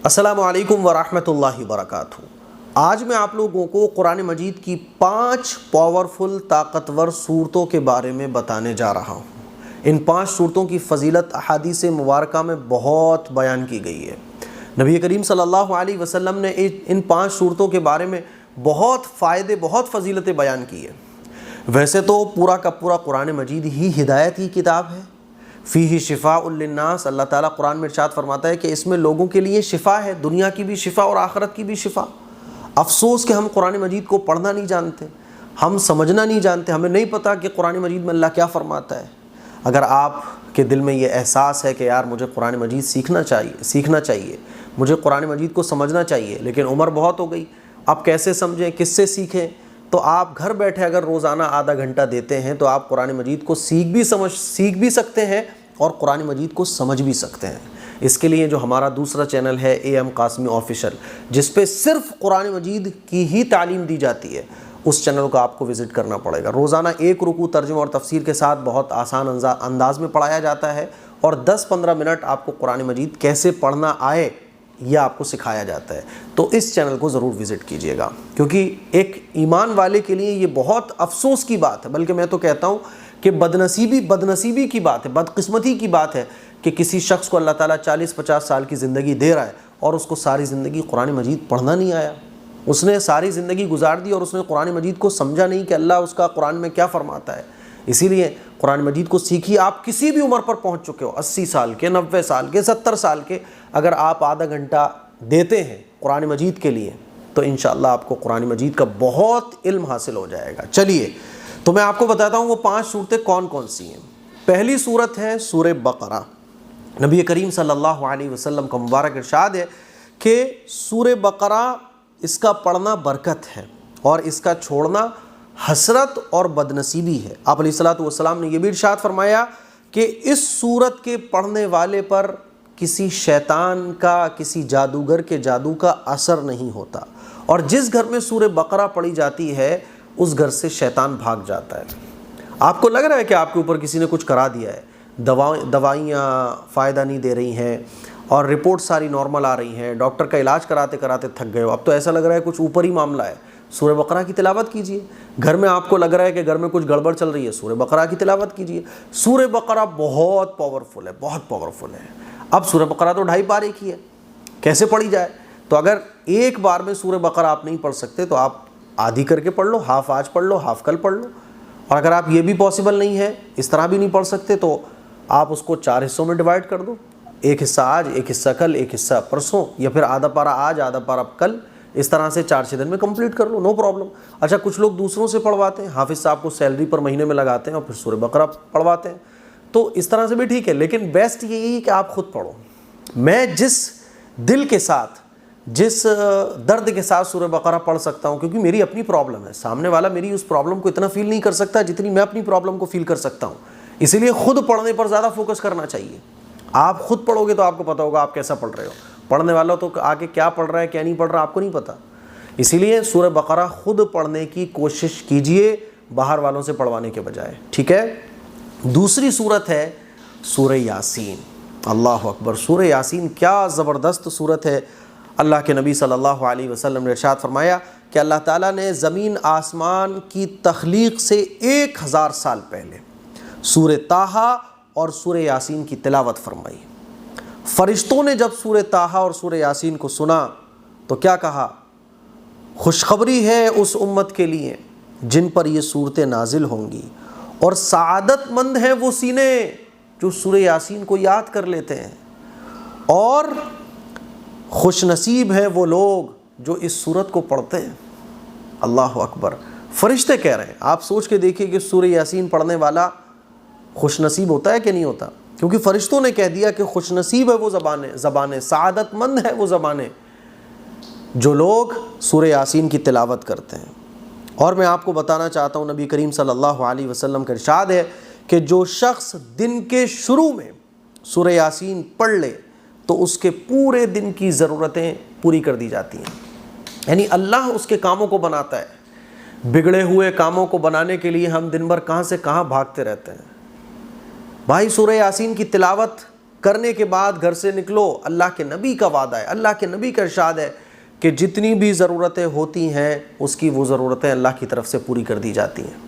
السلام علیکم ورحمۃ اللہ وبرکاتہ۔ آج میں آپ لوگوں کو قرآن مجید کی 5 پاورفل طاقتور صورتوں کے بارے میں بتانے جا رہا ہوں۔ ان 5 صورتوں کی فضیلت احادیث مبارکہ میں بہت بیان کی گئی ہے۔ نبی کریم صلی اللہ علیہ وسلم نے ان 5 صورتوں کے بارے میں بہت فائدے، بہت فضیلتیں بیان کی ہیں۔ ویسے تو پورا کا پورا قرآن مجید ہی ہدایت کی کتاب ہے۔ فیہ شفاء للناس، اللہ تعالیٰ قرآن میں ارشاد فرماتا ہے کہ اس میں لوگوں کے لیے شفا ہے، دنیا کی بھی شفا اور آخرت کی بھی شفا۔ افسوس کہ ہم قرآن مجید کو پڑھنا نہیں جانتے، ہم سمجھنا نہیں جانتے، ہمیں نہیں پتہ کہ قرآن مجید میں اللہ کیا فرماتا ہے۔ اگر آپ کے دل میں یہ احساس ہے کہ یار مجھے قرآن مجید سیکھنا چاہیے، مجھے قرآن مجید کو سمجھنا چاہیے، لیکن عمر بہت ہو گئی، اب کیسے سمجھیں، کس سے سیکھیں، تو آپ گھر بیٹھے اگر روزانہ آدھا گھنٹہ دیتے ہیں تو آپ قرآن مجید کو سیکھ بھی سکتے ہیں اور قرآن مجید کو سمجھ بھی سکتے ہیں۔ اس کے لیے جو ہمارا دوسرا چینل ہے AM قاسمی آفیشل، جس پہ صرف قرآن مجید کی ہی تعلیم دی جاتی ہے، اس چینل کو آپ کو وزٹ کرنا پڑے گا۔ روزانہ 1 رکوع ترجمہ اور تفسیر کے ساتھ بہت آسان انداز میں پڑھایا جاتا ہے، اور 10-15 منٹ آپ کو قرآن مجید کیسے پڑھنا آئے یہ آپ کو سکھایا جاتا ہے۔ تو اس چینل کو ضرور وزٹ کیجیے گا، کیونکہ ایک ایمان والے کے لیے یہ بہت افسوس کی بات ہے، بلکہ میں تو کہتا ہوں کہ بدنصیبی کی بات ہے، بدقسمتی کی بات ہے کہ کسی شخص کو اللہ تعالیٰ 40-50 سال کی زندگی دے رہا ہے اور اس کو ساری زندگی قرآن مجید پڑھنا نہیں آیا۔ اس نے ساری زندگی گزار دی اور اس نے قرآن مجید کو سمجھا نہیں کہ اللہ اس کا قرآن میں کیا فرماتا ہے۔ اسی لیے قرآن مجید کو سیکھیے۔ آپ کسی بھی عمر پر پہنچ چکے ہو، 80 سال کے، 90 سال کے، 70 سال کے، اگر آپ آدھا گھنٹہ دیتے ہیں قرآن مجید کے لیے تو انشاءاللہ آپ کو قرآن مجید کا بہت علم حاصل ہو جائے گا۔ چلیے تو میں آپ کو بتاتا ہوں وہ 5 صورتیں کون کون سی ہیں۔ پہلی صورت ہے سورہ بقرہ۔ نبی کریم صلی اللہ علیہ وسلم کا مبارک ارشاد ہے کہ سورہ بقرہ، اس کا پڑھنا برکت ہے اور اس کا چھوڑنا حسرت اور بدنصیبی ہے۔ آپ علیہ الصلوۃ والسلام نے یہ بھی ارشاد فرمایا کہ اس سورت کے پڑھنے والے پر کسی شیطان کا، کسی جادوگر کے جادو کا اثر نہیں ہوتا، اور جس گھر میں سورہ بقرہ پڑھی جاتی ہے اس گھر سے شیطان بھاگ جاتا ہے۔ آپ کو لگ رہا ہے کہ آپ کے اوپر کسی نے کچھ کرا دیا ہے، دوائیاں فائدہ نہیں دے رہی ہیں اور رپورٹ ساری نارمل آ رہی ہیں، ڈاکٹر کا علاج کراتے کراتے تھک گئے ہو، اب تو ایسا لگ رہا ہے کچھ اوپر ہی معاملہ ہے، سورہ بقرہ کی تلاوت کیجئے۔ گھر میں آپ کو لگ رہا ہے کہ گھر میں کچھ گڑبڑ چل رہی ہے، سورہ بقرہ کی تلاوت کیجئے۔ سورہ بقرہ بہت پاورفل ہے، بہت پاورفل ہے۔ اب سورہ بقرہ تو 2.5 پارے کی ہے، کیسے پڑھی جائے؟ تو اگر ایک بار میں سورہ بقرہ آپ نہیں پڑھ سکتے تو آپ آدھی کر کے پڑھ لو، ہاف آج پڑھ لو، ہاف کل پڑھ لو، اور اگر آپ یہ بھی پاسبل نہیں ہے، اس طرح بھی نہیں پڑھ سکتے، تو آپ اس کو 4 حصوں میں ڈیوائڈ کر دو، ایک حصہ آج، ایک حصہ کل، ایک حصہ پرسوں، یا پھر آدھا پارہ آج، آدھا پارہ کل، اس طرح سے 4-6 دن میں کمپلیٹ کر لو، نو پرابلم۔ اچھا، کچھ لوگ دوسروں سے پڑھواتے ہیں، حافظ صاحب کو سیلری پر مہینے میں لگاتے ہیں اور پھر سورہ بقرہ پڑھواتے ہیں، تو اس طرح سے بھی ٹھیک ہے، لیکن بیسٹ یہی ہے کہ آپ خود پڑھو۔ میں جس دل کے ساتھ، جس درد کے ساتھ سورہ بقرہ پڑھ سکتا ہوں، کیونکہ میری اپنی پرابلم ہے، سامنے والا میری اس پرابلم کو اتنا فیل نہیں کر سکتا جتنی میں اپنی پرابلم کو فیل کر سکتا ہوں، اسی لیے خود پڑھنے پر زیادہ فوکس کرنا چاہیے۔ آپ خود پڑھو گے تو آپ کو پتہ ہوگا آپ کیسا پڑھ رہے ہو، پڑھنے والا تو آگے کیا پڑھ رہا ہے کیا نہیں پڑھ رہا آپ کو نہیں پتہ، اسی لیے سورہ بقرہ خود پڑھنے کی کوشش کیجئے باہر والوں سے پڑھوانے کے بجائے، ٹھیک ہے۔ دوسری صورت ہے سورہ یاسین۔ اللہ اکبر، سورہ یاسین کیا زبردست صورت ہے۔ اللہ کے نبی صلی اللہ علیہ وسلم نے ارشاد فرمایا کہ اللہ تعالیٰ نے زمین آسمان کی تخلیق سے 1000 سال پہلے سورہ طٰہٰ اور سورہ یاسین کی تلاوت فرمائی۔ فرشتوں نے جب سورہ طٰہٰ اور سورہ یاسین کو سنا تو کیا کہا؟ خوشخبری ہے اس امت کے لیے جن پر یہ صورتیں نازل ہوں گی، اور سعادت مند ہیں وہ سینے جو سورہ یاسین کو یاد کر لیتے ہیں، اور خوش نصیب ہیں وہ لوگ جو اس سورت کو پڑھتے ہیں۔ اللہ اکبر، فرشتے کہہ رہے ہیں۔ آپ سوچ کے دیکھیے کہ سورہ یاسین پڑھنے والا خوش نصیب ہوتا ہے کہ نہیں ہوتا، کیونکہ فرشتوں نے کہہ دیا کہ خوش نصیب ہے وہ زبانیں، سعادت مند ہے وہ زبانیں جو لوگ سورہ یاسین کی تلاوت کرتے ہیں۔ اور میں آپ کو بتانا چاہتا ہوں، نبی کریم صلی اللہ علیہ وسلم کا ارشاد ہے کہ جو شخص دن کے شروع میں سورہ یاسین پڑھ لے تو اس کے پورے دن کی ضرورتیں پوری کر دی جاتی ہیں، یعنی اللہ اس کے کاموں کو بناتا ہے۔ بگڑے ہوئے کاموں کو بنانے کے لیے ہم دن بھر کہاں سے کہاں بھاگتے رہتے ہیں۔ بھائی سورہ یاسین کی تلاوت کرنے کے بعد گھر سے نکلو، اللہ کے نبی کا وعدہ ہے، اللہ کے نبی کا ارشاد ہے کہ جتنی بھی ضرورتیں ہوتی ہیں اس کی وہ ضرورتیں اللہ کی طرف سے پوری کر دی جاتی ہیں۔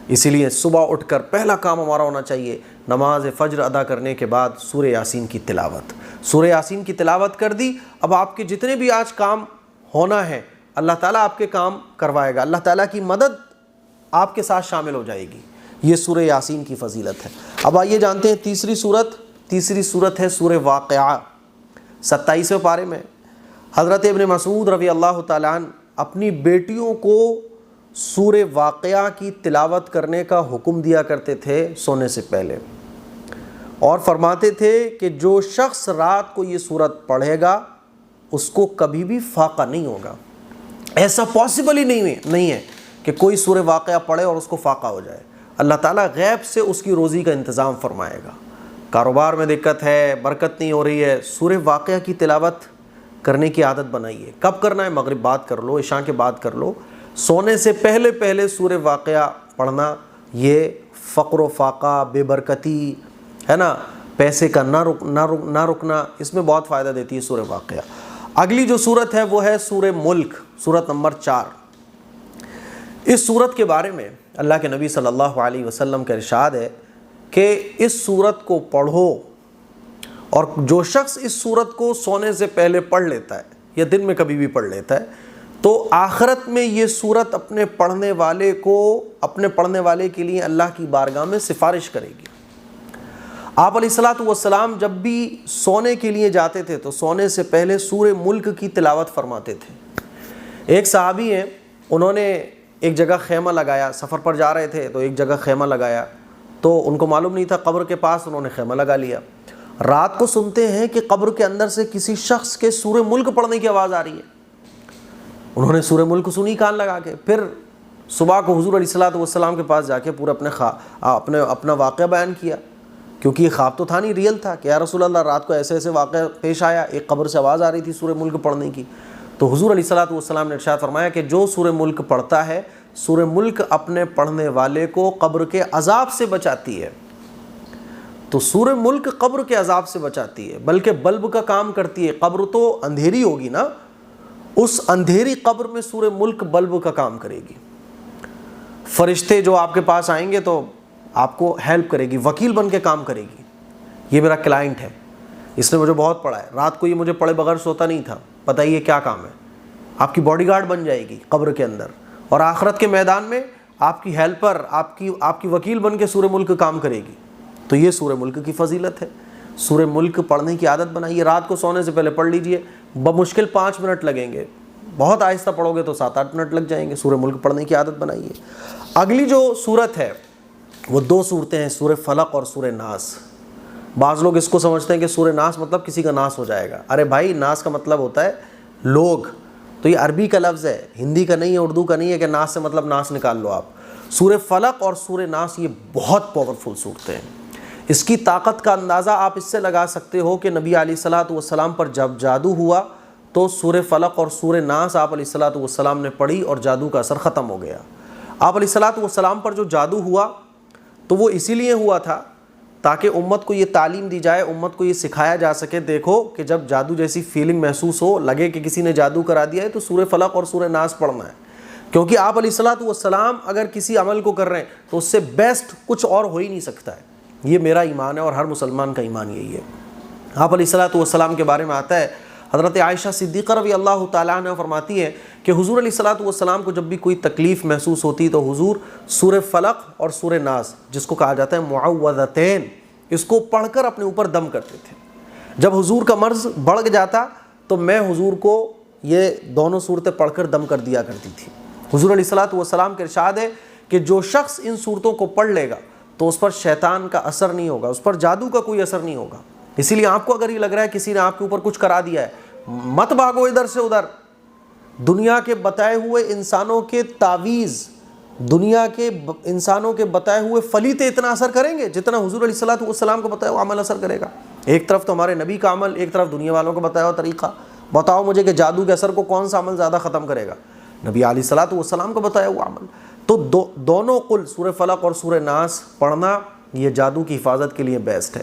اسی لیے صبح اٹھ کر پہلا کام ہمارا ہونا چاہیے نماز فجر ادا کرنے کے بعد سورہ یاسین کی تلاوت۔ سورہ یاسین کی تلاوت کر دی، اب آپ کے جتنے بھی آج کام ہونا ہے اللہ تعالیٰ آپ کے کام کروائے گا، اللہ تعالیٰ کی مدد آپ کے ساتھ شامل ہو جائے گی۔ یہ سورہ یاسین کی فضیلت ہے۔ اب آئیے جانتے ہیں تیسری صورت ہے سورہ واقعہ۔ 27ویں پارے میں حضرت ابن مسعود رضی اللہ تعالیٰ عنہ اپنی بیٹیوں کو سورہ واقعہ کی تلاوت کرنے کا حکم دیا کرتے تھے سونے سے پہلے، اور فرماتے تھے کہ جو شخص رات کو یہ سورت پڑھے گا اس کو کبھی بھی فاقہ نہیں ہوگا۔ ایسا پاسبل ہی نہیں ہے کہ کوئی سورہ واقعہ پڑھے اور اس کو فاقہ ہو جائے۔ اللہ تعالیٰ غیب سے اس کی روزی کا انتظام فرمائے گا۔ کاروبار میں دقت ہے، برکت نہیں ہو رہی ہے، سورہ واقعہ کی تلاوت کرنے کی عادت بنائیے۔ کب کرنا ہے؟ مغرب بعد کر لو، عشاء کے بعد کر لو، سونے سے پہلے سورہ واقعہ پڑھنا۔ یہ فقر و فاقہ، بے برکتی ہے نا، پیسے کا نہ رکنا، اس میں بہت فائدہ دیتی ہے سورہ واقعہ۔ اگلی جو سورت ہے وہ ہے سورہ ملک، سورت نمبر 4۔ اس سورت کے بارے میں اللہ کے نبی صلی اللہ علیہ وسلم کا ارشاد ہے کہ اس سورت کو پڑھو، اور جو شخص اس سورت کو سونے سے پہلے پڑھ لیتا ہے یا دن میں کبھی بھی پڑھ لیتا ہے تو آخرت میں یہ سورت اپنے پڑھنے والے کے لیے اللہ کی بارگاہ میں سفارش کرے گی۔ آپ علیہ الصلوۃ والسلام جب بھی سونے کے لیے جاتے تھے تو سونے سے پہلے سورہ ملک کی تلاوت فرماتے تھے۔ ایک صحابی ہیں، انہوں نے ایک جگہ خیمہ لگایا، سفر پر جا رہے تھے تو ایک جگہ خیمہ لگایا، تو ان کو معلوم نہیں تھا، قبر کے پاس انہوں نے خیمہ لگا لیا۔ رات کو سنتے ہیں کہ قبر کے اندر سے کسی شخص کے سورہ ملک پڑھنے کی آواز آ رہی ہے۔ انہوں نے سورہ ملک سنی کان لگا کے، پھر صبح کو حضور علیہ الصلوۃ والسلام کے پاس جا کے پورا اپنا واقعہ بیان کیا، کیونکہ یہ خواب تو تھا نہیں، ریئل تھا کہ یا رسول اللہ رات کو ایسے واقعہ پیش آیا، ایک قبر سے آواز آ رہی تھی سورہ ملک پڑھنے کی۔ تو حضور علیہ الصلوۃ والسلام نے ارشاد فرمایا کہ جو سورہ ملک پڑھتا ہے، سورہ ملک اپنے پڑھنے والے کو قبر کے عذاب سے بچاتی ہے۔ تو سورہ ملک قبر کے عذاب سے بچاتی ہے، بلکہ بلب کا کام کرتی ہے۔ قبر تو اندھیری ہوگی نا، اس اندھیری قبر میں سورہ ملک بلب کا کام کرے گی۔ فرشتے جو آپ کے پاس آئیں گے تو آپ کو ہیلپ کرے گی، وکیل بن کے کام کرے گی۔ یہ میرا کلائنٹ ہے، اس نے مجھے بہت پڑھا ہے، رات کو یہ مجھے پڑھے بغیر سوتا نہیں تھا، بتائیے کیا کام ہے۔ آپ کی باڈی گارڈ بن جائے گی قبر کے اندر، اور آخرت کے میدان میں آپ کی ہیلپر، آپ کی وکیل بن کے سورہ ملک کام کرے گی۔ تو یہ سورہ ملک کی فضیلت ہے۔ سورہ ملک پڑھنے کی عادت بنائیے، رات کو سونے سے پہلے پڑھ لیجئے، بمشکل 5 منٹ لگیں گے، بہت آہستہ پڑھو گے تو 7-8 منٹ لگ جائیں گے۔ سورہ ملک پڑھنے کی عادت بنائیے۔ اگلی جو سورت ہے وہ 2 سورتیں ہیں، سورہ فلق اور سورہ ناس۔ بعض لوگ اس کو سمجھتے ہیں کہ سورہ ناس مطلب کسی کا ناس ہو جائے گا۔ ارے بھائی، ناس کا مطلب ہوتا ہے لوگ، تو یہ عربی کا لفظ ہے، ہندی کا نہیں ہے، اردو کا نہیں ہے کہ ناس سے مطلب ناس نکال لو آپ۔ سورہ فلق اور سورہ ناس یہ بہت پاورفل صورتیں ہیں۔ اس کی طاقت کا اندازہ آپ اس سے لگا سکتے ہو کہ نبی علیہ الصلوۃ والسلام پر جب جادو ہوا تو سورہ فلق اور سورہ ناس آپ علیہ الصلوۃ والسلام نے پڑھی اور جادو کا اثر ختم ہو گیا۔ آپ علیہ الصلوۃ والسلام پر جو جادو ہوا تو وہ اسی لیے ہوا تھا تاکہ امت کو یہ تعلیم دی جائے، امت کو یہ سکھایا جا سکے، دیکھو کہ جب جادو جیسی فیلنگ محسوس ہو، لگے کہ کسی نے جادو کرا دیا ہے، تو سورہ فلق اور سورہ ناس پڑھنا ہے۔ کیونکہ آپ علیہ الصلوۃ والسلام اگر کسی عمل کو کر رہے ہیں تو اس سے بیسٹ کچھ اور ہو ہی نہیں سکتا ہے۔ یہ میرا ایمان ہے اور ہر مسلمان کا ایمان یہی ہے۔ آپ علیہ الصلوۃ والسلام کے بارے میں آتا ہے، حضرت عائشہ صدیقہ رضی اللہ تعالیٰ عنہ فرماتی ہے کہ حضور علیہ الصلوۃ والسلام کو جب بھی کوئی تکلیف محسوس ہوتی تو حضور سورہ فلق اور سورہ ناس، جس کو کہا جاتا ہے معوذتین، اس کو پڑھ کر اپنے اوپر دم کرتے تھے۔ جب حضور کا مرض بڑھ جاتا تو میں حضور کو یہ دونوں صورتیں پڑھ کر دم کر دیا کرتی تھی۔ حضور علیہ الصلوۃ والسلام کا ارشاد ہے کہ جو شخص ان صورتوں کو پڑھ لے گا تو اس پر شیطان کا اثر نہیں ہوگا، اس پر جادو کا کوئی اثر نہیں ہوگا۔ اسی لیے آپ کو اگر یہ لگ رہا ہے کسی نے آپ کے اوپر کچھ کرا دیا ہے، مت بھاگو ادھر سے ادھر۔ دنیا کے بتائے ہوئے انسانوں کے تعویذ، دنیا کے انسانوں کے بتائے ہوئے فلیتے اتنا اثر کریں گے جتنا حضور علیہ الصلوۃ والسلام کو بتایا ہوا عمل اثر کرے گا۔ ایک طرف تو ہمارے نبی کا عمل، ایک طرف دنیا والوں کو بتایا ہوا طریقہ۔ بتاؤ مجھے کہ جادو کے اثر کو کون سا عمل زیادہ ختم کرے گا؟ نبی علیہ الصلوۃ والسلام کو بتایا ہوا عمل۔ تو دونوں قل سورہ فلق اور سورہ ناس پڑھنا یہ جادو کی حفاظت کے لیے بیسٹ ہے۔